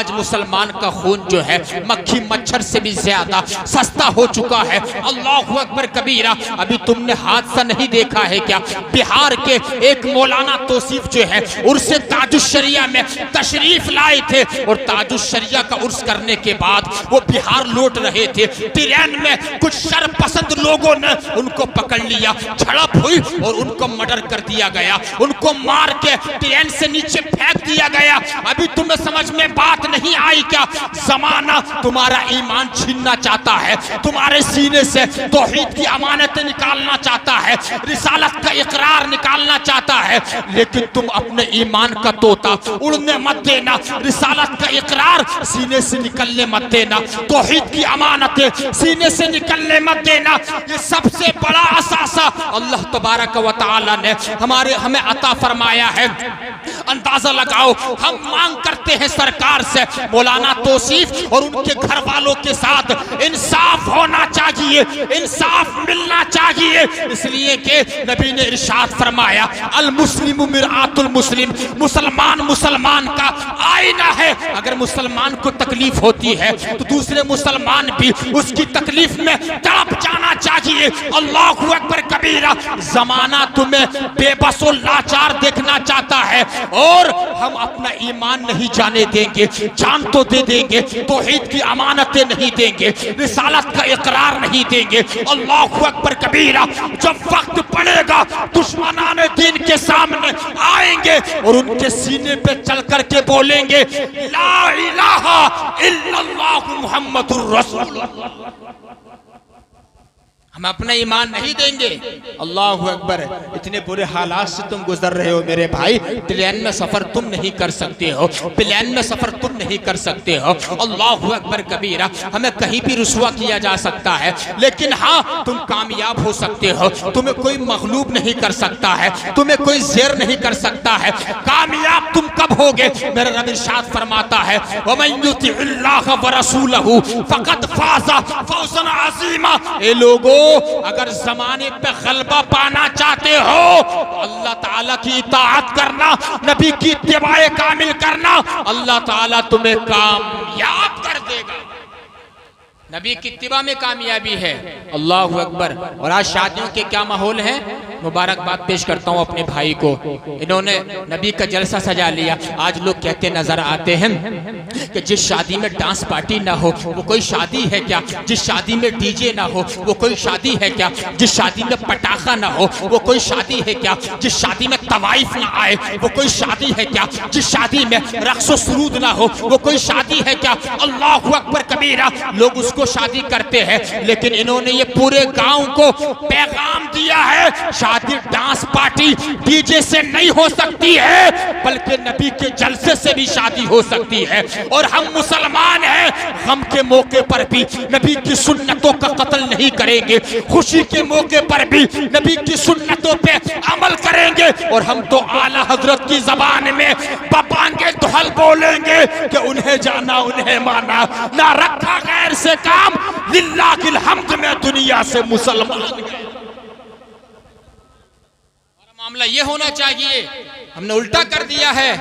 आज मुसलमान का खून जो है मक्खी मच्छर से भी ज्यादा सस्ता हो चुका है। अल्लाहु अकबर कबीरा। अभी तुमने हादसा नहीं देखा है क्या? बिहार के एक मौलाना तौसीफ जो है उर्से ताजुश्शरिया में तशरीफ लाए थे और ताजुश्शरिया का उर्स करने के बाद वो बिहार लौट रहे थे। ट्रेन में कुछ शरपसंद लोगों ने उनको पकड़ लिया, झड़प हुई और उनको मर्डर कर दिया गया। उनको मार के ट्रेन से नीचे फेंक दिया गया। अभी तुम्हें समझ में बात नहीं आई क्या? जमाना तुम्हारा ईमान छीनना चाहता है, तुम्हारे सीने से तौहीद की अमानतें निकालना चाहता है, रिसालत का इकरार निकालना चाहता है, लेकिन तुम अपने ईमान का तोता उड़ने मत देना, रिसालत का इकरार सीने से निकलने मत देना, तौहीद की अमानतें सीने से निकलने मत देना। ये सबसे बड़ा असासा अल्लाह तबारक व तआला ने हमें अता फरमाया है। अंदाजा लगाओ, हम मांग करते हैं सरकार से, मौलाना तौसीफ और उनके घर वालों के साथ इंसाफ होना चाहिए, इंसाफ मिलना चाहिए, इसलिए कि नबी ने इरशाद फरमाया अल मुस्लिमु मिरआतुल मुस्लिम, मुसलमान मुसलमान का आईना है। अगर मुसलमान को तकलीफ होती है तो दूसरे मुसलमान भी उसकी तकलीफ में तड़प जाना चाहिए। अल्लाहु अकबर कबीरा। जमाना तुम्हें बेबस और लाचार देखना चाहता है और हम अपना ईमान नहीं जाने देंगे, जान तो दे देंगे, तौहीद की अमानतें नहीं देंगे, रिसालत का इकरार नहीं देंगे। अल्लाहु अकबर कबीरा। जब वक्त पड़ेगा दुश्मनाने दीन के सामने आएंगे और उनके सीने पे चल करके बोलेंगे ला इलाहा इल्लल्लाहु मुहम्मदुर रसूलुल्लाह। हम अपना ईमान नहीं देंगे। अल्लाहु अकबर। इतने बुरे हालात से तुम गुजर रहे हो मेरे भाई, प्लेन में सफर तुम नहीं कर सकते हो, प्लेन में सफर तुम नहीं कर सकते हो। अल्लाहु अकबर कबीरा। हमें कहीं भी रुसवा किया जा सकता है, लेकिन हाँ तुम कामयाब हो सकते हो, तुम्हें कोई मगलूब नहीं कर सकता है, तुम्हें कोई ज़ेर नहीं कर सकता है। कामयाब तुम कब होगे? मेरा रब इरशाद फरमाता है वमन युतिइल्लाह व रसूलहु फक़द फ़ाज़ा फ़ौज़न अज़ीमा। ए लोगों, अगर जमाने पे गलबा पाना चाहते हो, अल्लाह ताला की इताअत करना, नबी की इत्तिबाए कामिल करना, अल्लाह ताला तुम्हें कामयाब कर देगा। नबी की इत्तिबा में कामयाबी है। अल्लाहु अकबर। और आज शादियों के क्या माहौल है? मुबारकबाद पेश करता हूँ अपने भाई को, इन्होंने नबी का जलसा सजा लिया। आज लोग कहते नजर आते हैं कि जिस शादी में डांस पार्टी ना हो वो कोई शादी है क्या? जिस शादी में डीजे ना हो वो कोई शादी है क्या? जिस शादी में पटाखा ना हो वो कोई शादी है क्या? जिस शादी में तवाइफ ना आए वो कोई शादी है क्या? जिस शादी में रक्सो सुरूद ना हो वो कोई शादी है क्या? अल्लाहु अकबर कबीरा। लोग उसको शादी करते हैं, लेकिन इन्होंने ये पूरे गांव को पैगाम दिया है शादी डांस पार्टी डीजे से नहीं हो सकती है, बल्कि नबी के जलसे से भी शादी हो सकती है। और हम मुसलमान हैं, गम के मौके पर भी नबी की सुन्नतों का कत्ल नहीं करेंगे, खुशी के मौके पर भी नबी की सुन्नतों पे अमल करेंगे। और हम तो आला हजरत की जबान में बपांगे दुहल बोलेंगे कि उन्हें जाना उन्हें माना, ना रखा गैर से काम, लिल्लाहिल हम्द में दुनिया से मुसलमान। मामला ये होना चाहिए, हमने उल्टा कर दिया है,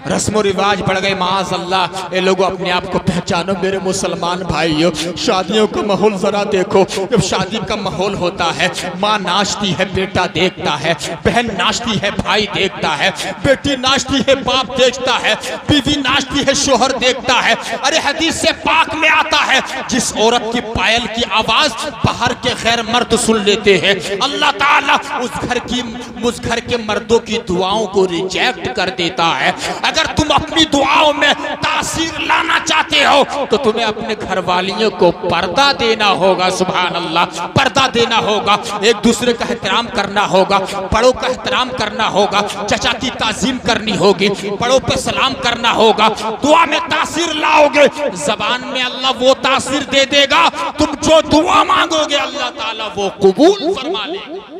रस्म रिवाज बढ़ गए। माज़ अल्लाह। ये लोगों अपने आप को पहचानो मेरे मुसलमान भाइयों। शादियों का माहौल जरा देखो, जब शादी का माहौल होता है माँ नाचती है बेटा देखता है, बहन नाचती है भाई देखता है, बेटी नाचती है बाप देखता है, बीवी नाचती है शोहर देखता है। अरे हदीस से पाक में आता है जिस औरत की पायल की आवाज बाहर के गैर मर्द सुन लेते हैं, अल्लाह ताला उस घर के मर्दों की दुआओं को रिजेक्ट कर देता है। अगर तुम अपनी दुआओं में तासीर लाना चाहते हो तो तुम्हें अपने घर वालियों को पर्दा देना होगा। सुभान अल्लाह। पर्दा देना होगा, एक दूसरे का एहतराम करना होगा, बड़ों का एहतराम करना होगा, चचा की ताजीम करनी होगी, बड़ों पे सलाम करना होगा, दुआ में तासीर लाओगे, जबान में अल्लाह वो तासीर दे देगा, तुम जो दुआ मांगोगे अल्लाह ताला वो कबूल फरमा लेगा।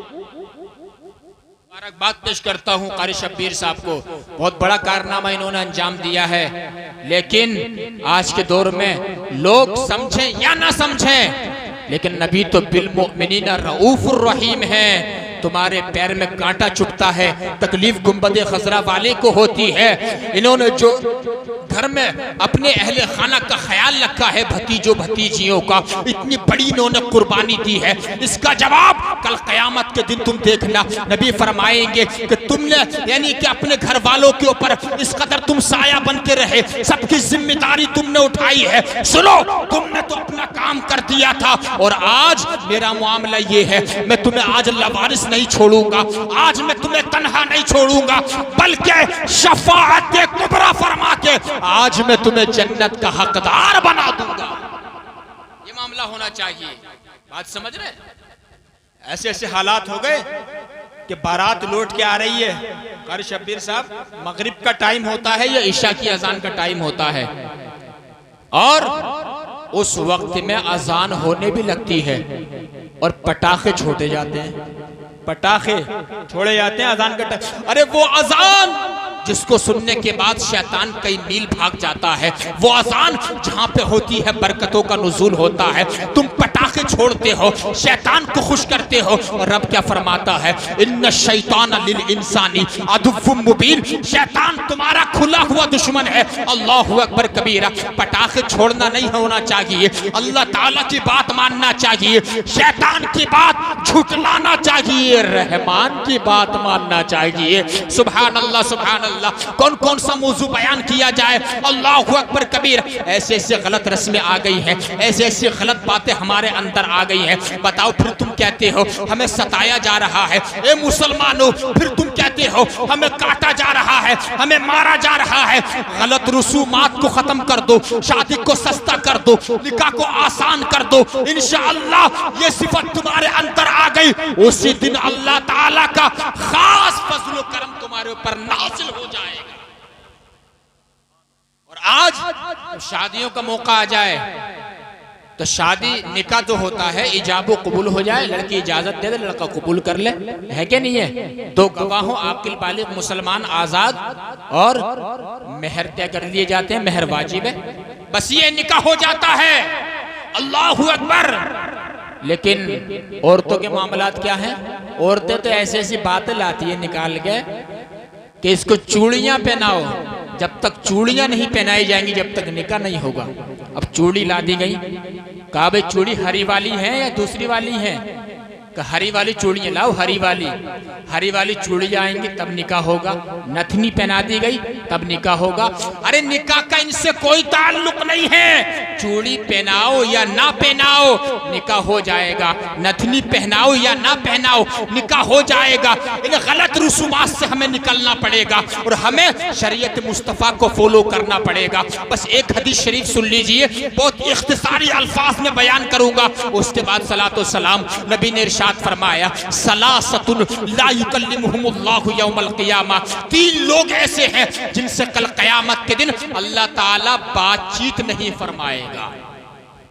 बात पेश करता हूँ कारी शब्बीर साहब को, बहुत बड़ा कारनामा इन्होंने अंजाम दिया है, लेकिन आज के दौर में लोग समझें या ना समझें, लेकिन नबी तो बिल मोमिनीन रऊफुर रहीम है। तुम्हारे पैर में कांटा चुभता है, तकलीफ गुंबद खजरा वाले को होती है। इन्होंने जो घर में अपने अहले खाना का ख्याल रखा है, भतीजों भतीजियों का, इतनी बड़ी इन्होंने कुर्बानी दी है, इसका जवाब कल क़यामत के दिन तुम देखना। नबी फरमाएंगे कि तुमने यानी कि अपने घर वालों के ऊपर इस कदर तुम साया बन के रहे, सबकी जिम्मेदारी तुमने उठाई है। सुनो, तुमने तो अपना काम कर दिया था और आज मेरा मामला ये है, मैं तुम्हें आज लवारिस नहीं छोड़ूंगा, आज मैं तुम्हें तन्हा नहीं छोड़ूंगा, बल्कि शफाअत कुबरा फरमा के आज मैं तुम्हें जन्नत का हकदार बना दूंगा। ये मामला होना चाहिए। बात समझ रहे? ऐसे ऐसे हालात हो गए कि बारात लौट के आ रही है, कारी शब्बीर साहब, मगरिब का टाइम होता है या ईशा की अजान का टाइम होता है और उस वक्त में अजान होने भी लगती है और पटाखे छोड़े जाते हैं, पटाखे छोड़े जाते हैं अजान का टाइम। अरे वो अजान जिसको सुनने के बाद शैतान कई मील भाग जाता है, वो अजान जहां पे होती है बरकतों का नुज़ूल होता है, तुम पटाखे छोड़ते हो, शैतान को खुश करते हो। और रब क्या फरमाता है? इन्ना शैतान लिल इंसानी अदुव्वुम मुबीन, शैतान तुम्हारा खुला हुआ दुश्मन है। अल्लाहु अकबर कबीरा। पटाखे छोड़ना नहीं होना चाहिए, अल्लाह ताला की बात मानना चाहिए, शैतान की बात झुटलाना चाहिए, रहमान की बात मानना चाहिए। सुभान अल्लाह, सुभान अल्लाह। कौन कौन सा मौजू बयान किया जाए? अल्लाहु अकबर कबीर। ऐसे ऐसे गलत रस्में आ गई हैं, ऐसे ऐसे गलत बातें हमारे अंदर आ गई हैं। बताओ, फिर तुम कहते हो हमें सताया जा रहा है। ए मुसलमानों, फिर तुम कहते हो हमें काटा जा रहा है, हमें मारा जा रहा है। गलत रसूमात को खत्म कर दो, शादी को सस्ता कर दो, निकाह को आसान कर दो, इंशाअल्लाह ये सिफत तुम्हारे अंदर आ गई, उसी दिन अल्लाह ताला का खास फजल व करम तुम्हारे ऊपर नाज़िल हो जाएगा। और आज शादियों का मौका आ जाए तो शादी निकाह तो होता है, इजाबो कबूल हो जाए, लड़की इजाजत दे दे, लड़का कबूल कर ले, है क्या नहीं है? दो गवाहों आकिल बालिग मुसलमान आजाद और मेहर तय कर लिए जाते हैं, मेहर वाजिब है, बस ये निकाह हो जाता है। अल्लाहु अकबर। लेकिन औरतों के मामलात क्या हैं? औरतें तो ऐसी ऐसी बातें लाती है निकाल के कि इसको चूड़ियां पहनाओ, जब तक चूड़ियां नहीं पहनाई जाएंगी जब तक निकाह नहीं होगा। अब चूड़ी ला दी गई, कहा भाई चूड़ी हरी वाली है या दूसरी वाली है? हरी वाली चूड़ियां लाओ, हरी वाली चूड़ियां आएंगी तब निकाह होगा। नथनी पहना दी गई तब निकाह होगा। अरे निकाह का इनसे कोई ताल्लुक नहीं है, चूड़ी पहनाओ या ना पहनाओ निकाह हो जाएगा, नथनी पहनाओ या ना पहनाओ निकाह हो जाएगा। इन गलत रसूमात से हमें निकलना पड़ेगा और हमें शरीयत मुस्तफ़ा को फॉलो करना पड़ेगा। बस एक हदीस शरीफ सुन लीजिए, बहुत इख्तिसारी अल्फाज में बयान करूंगा, उसके बाद सलातो सलाम। नबी ने इरशाद फरमाया, सलासतुन ला युकल्लिमुहुमुल्लाहु यौमल क़ियामा, 3 लोग ऐसे हैं जिनसे कल क़यामत के दिन अल्लाह ताला बातचीत नहीं फरमाएगा।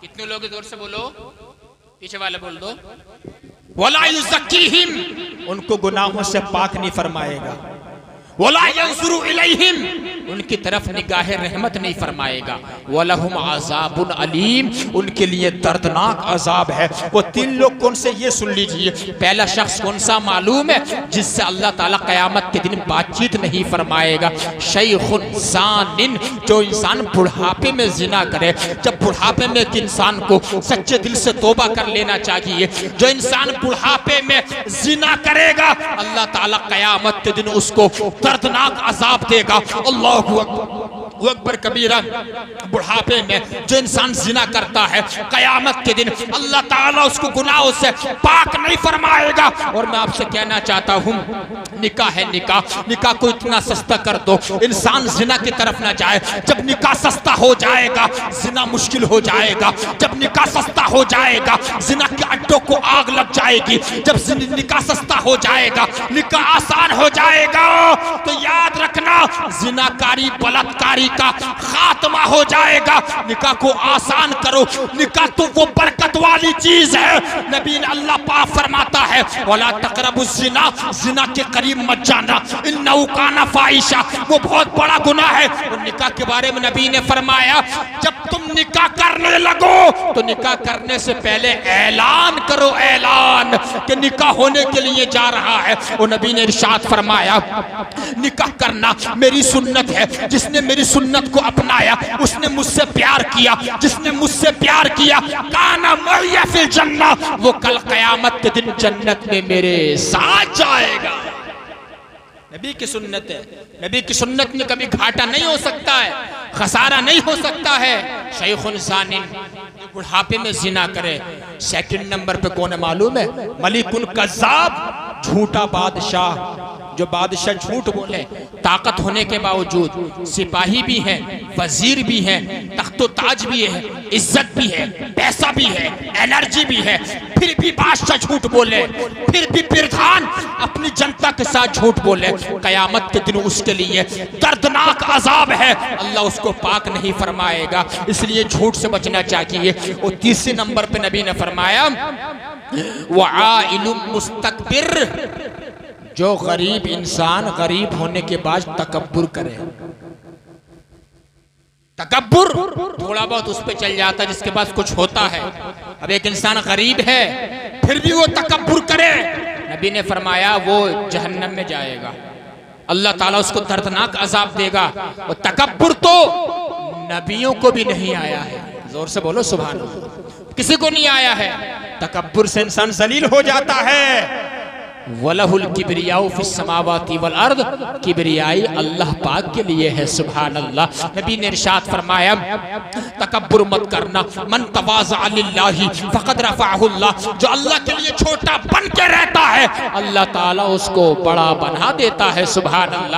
कितने लोग जोर से बोलो, पीछे वाले बोल दो। वला युज़क्कीहिम, उनको गुनाहों से पाक नहीं फरमाएगा। वला यंजुरु इलैहिम, उनकी तरफ निगाह रहमत नहीं फरमाएगा। वलहुम अज़ाबुन अलीम, उनके लिए दर्दनाक अजाब है। वो 3 लोग कौन से, ये सुन लीजिए। पहला शख्स कौन सा मालूम है? जिससे अल्लाह ताला क़यामत के दिन बातचीत नहीं फरमाएगा। शैखुन ज़ानिन, जो इंसान बुढ़ापे में जिना करे। जब बुढ़ापे में एक इंसान को सच्चे दिल से तौबा कर लेना चाहिए। जो इंसान बुढ़ापे में जिना करेगा अल्लाह ताला क़यामत के दिन उसको दर्दनाक अजाब देगा। अल्लाहु अकबर कबीरा। बुढ़ापे में जो इंसान जिना करता है कयामत के दिन अल्लाह ताला उसको गुनाहों से पाक नहीं फरमाएगा। और मैं आपसे कहना चाहता हूँ, निकाह है निकाह को इतना सस्ता कर दो इंसान जिना की तरफ ना जाए। जब निकाह सस्ता हो जाएगा जिना मुश्किल हो जाएगा। जब निकाह सस्ता हो जाएगा जिना के अड्डों को आग लग जाएगी। जब निकाह सस्ता हो जाएगा निकाह आसान हो जाएगा। तो याद रखना, जिनाकारी बलात्कारी का खात्मा हो जाएगा। निकाह को आसान करो, निकाह तो वो बरकत वाली चीज है। नबी अल्लाह पाक फरमाता है, वला तक़रबु ज़िना, जिना के करीब मत जाना, इन्नहु काना फ़ाहिशा, वो बहुत बड़ा गुनाह है। और निकाह के बारे में नबी ने फरमाया, जब तुम निकाह करने लगो तो निकाह करने से पहले ऐलान करो, ऐलान कि निकाह होने के लिए जा रहा है। और नबी ने इरशाद फरमाया निकाह करना मेरी सुन्नत है, जिसने मेरी सुन्नत को अपनाया उसने मुझसे प्यार किया, जिसने मुझसे प्यार किया काना मइया फिल जन्नह, वो कल क़यामत के दिन जन्नत में मेरे साथ जाएगा। नबी की सुन्नत है, नबी की सुन्नत में कभी घाटा नहीं हो सकता है, खसारा नहीं हो सकता है। शैखुन ज़ानिन, बुढ़ापे में जिना करे। सेकंड नंबर पे कौन है मालूम है? मलिकुन कज़्ज़ाब, झूठा बादशाह, जो बादशाह झूठ बोले, ताकत होने के बावजूद, सिपाही भी है, वजीर भी है, तख्तो ताज भी है, इज्जत भी है, पैसा भी है, एनर्जी भी है, फिर भी बादशाह झूठ बोले, फिर भी प्रधान अपनी जनता के साथ झूठ बोले, कयामत के दिन उसके लिए दर्दनाक अजाब है, अल्लाह उसको पाक नहीं फरमाएगा। इसलिए झूठ से बचना चाहिए। और तीसरे नंबर पे नबी ने फरमाया वआइलुम मुस्तकबिर, जो गरीब इंसान गरीब होने के बाद तकब्बुर करे। तकब्बुर थोड़ा बहुत उस पे चल जाता है जिसके पास कुछ होता है। अब एक इंसान गरीब है फिर भी वो तकब्बुर करे, नबी ने फरमाया वो जहन्नम में जाएगा, अल्लाह ताला उसको दर्दनाक अजाब देगा। और तकब्बुर तो नबियों को भी नहीं आया है, जोर से बोलो सुभान अल्लाह, किसी को नहीं आया है। तकब्बुर से इंसान जलील हो जाता है। वलहुल किब्रियाउ फिस समावाति वल अर्द, किब्रियाई अल्लाह पाक के लिए है, सुभान अल्लाह। नबी ने इरशाद फरमाया तकब्बुर मत करना, मन तवाज़अ लिल्लाहि फ़क़द रफ़अहु अल्लाह, जो अल्लाह के लिए छोटा बन के रहता है अल्लाह ताला उसको बड़ा बना देता है, सुभान अल्लाह।